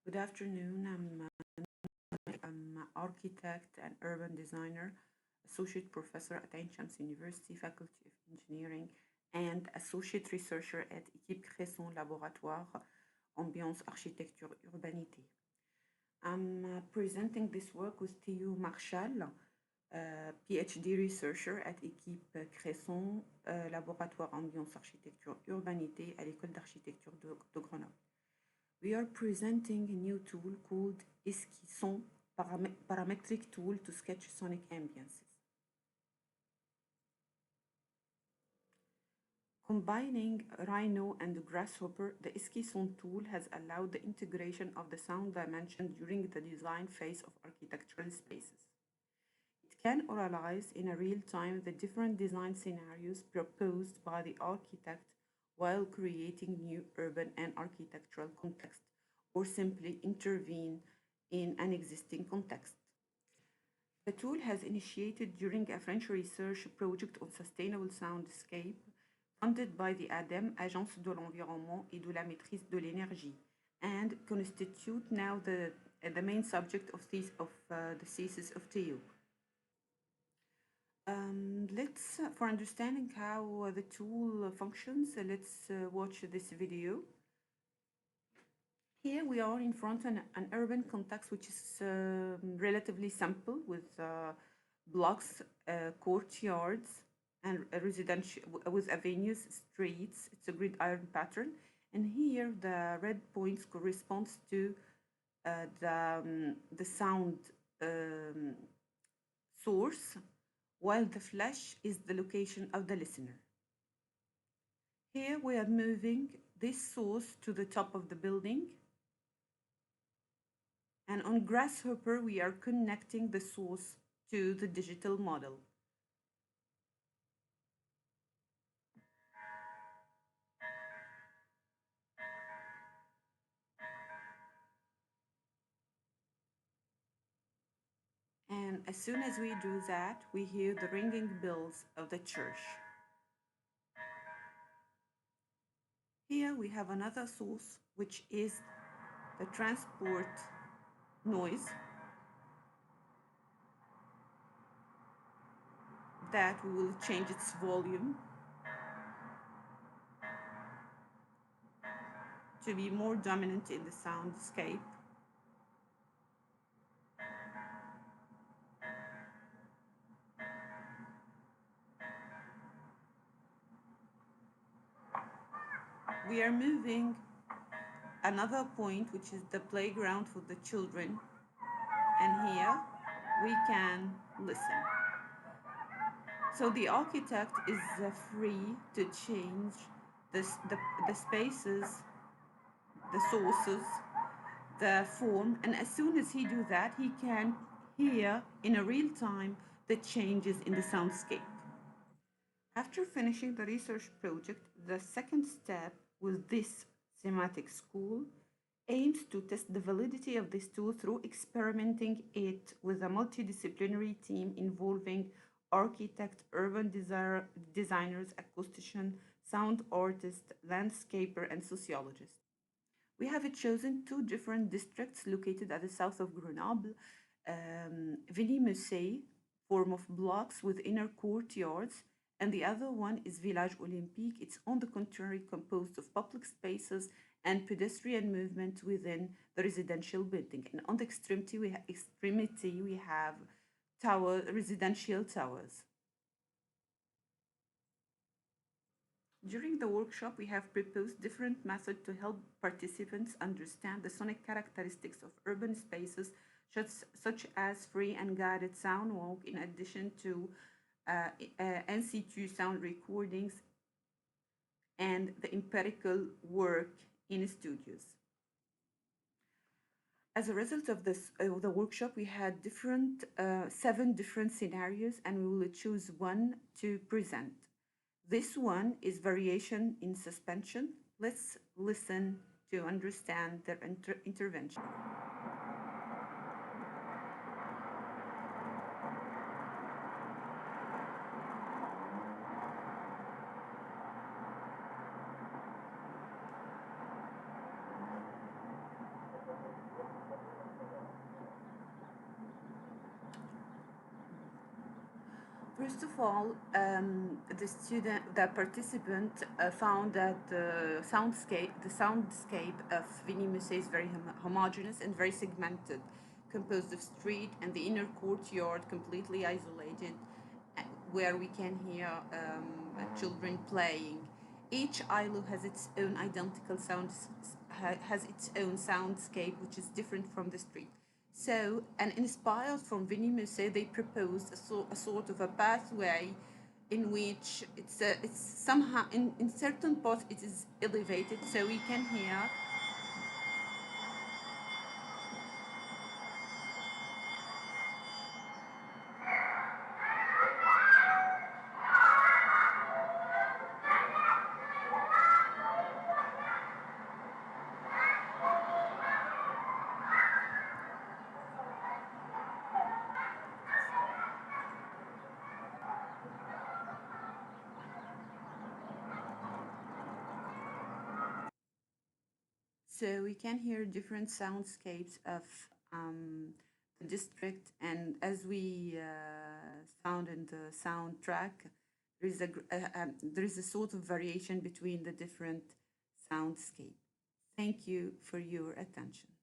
Good afternoon. I'm an architect and urban designer, associate professor at Ain Shams University, Faculty of Engineering, and associate researcher at Esquissons Laboratoire, Ambiences, Architecture, Urbanité. I'm presenting this work with Theo Marchal, PhD researcher at Esquissons Laboratoire Ambiance Architecture Urbanité à l'École d'Architecture de Grenoble. We are presenting a new tool called Esquissons, Parametric tool to sketch sonic ambiences. Combining Rhino and Grasshopper, the Esquissons tool has allowed the integration of the sound dimension during the design phase of architectural spaces. It can oralize in a real time the different design scenarios proposed by the architect while creating new urban and architectural context, or simply intervene in an existing context. The tool has initiated during a French research project on sustainable soundscape funded by the ADEME, Agence de l'Environnement et de la Maîtrise de l'Énergie, and constitute now the main subject of the thesis of Theo. For understanding how the tool functions, let's watch this video. Here we are in front of an urban context which is relatively simple with blocks, courtyards, and residential with avenues, streets. It's a gridiron pattern, and here the red points corresponds to the sound source, while the flash is the location of the listener. Here we are moving this source to the top of the building, and on Grasshopper we are connecting the source to the digital model. And as soon as we do that, we hear the ringing bells of the church. Here we have another source, which is the transport noise that we will change its volume to be more dominant in the soundscape. We are moving another point, which is the playground for the children, and here we can listen. So the architect is free to change the spaces, the sources, the form, and as soon as he do that, he can hear in a real time the changes in the soundscape. After finishing the research project, the second step with this thematic school aims to test the validity of this tool through experimenting it with a multidisciplinary team involving architect, urban designers, acoustician, sound artist, landscaper, and sociologist. We have chosen two different districts located at the south of Grenoble, Villiers-Musset, form of blocks with inner courtyards, and the other one is Village Olympique. It's on the contrary composed of public spaces and pedestrian movement within the residential building. And on the extremity we have residential towers. During the workshop, we have proposed different methods to help participants understand the sonic characteristics of urban spaces, such as free and guided sound walk, in addition to in situ sound recordings and the empirical work in studios. As a result of the workshop, we had 7 different scenarios, and we will choose one to present. This one is variation in suspension. Let's listen to understand their intervention. First of all, the participant found that the soundscape of Vinimuse is very homogeneous and very segmented, composed of street and the inner courtyard completely isolated, where we can hear children playing. Each island has its own identical has its own soundscape, which is different from the street. So, and inspired from Vinny Musset, they proposed a sort of a pathway in which it's somehow in certain parts it is elevated, so we can hear. So we can hear different soundscapes of the district, and as we sound in the soundtrack, there is a sort of variation between the different soundscape. Thank you for your attention.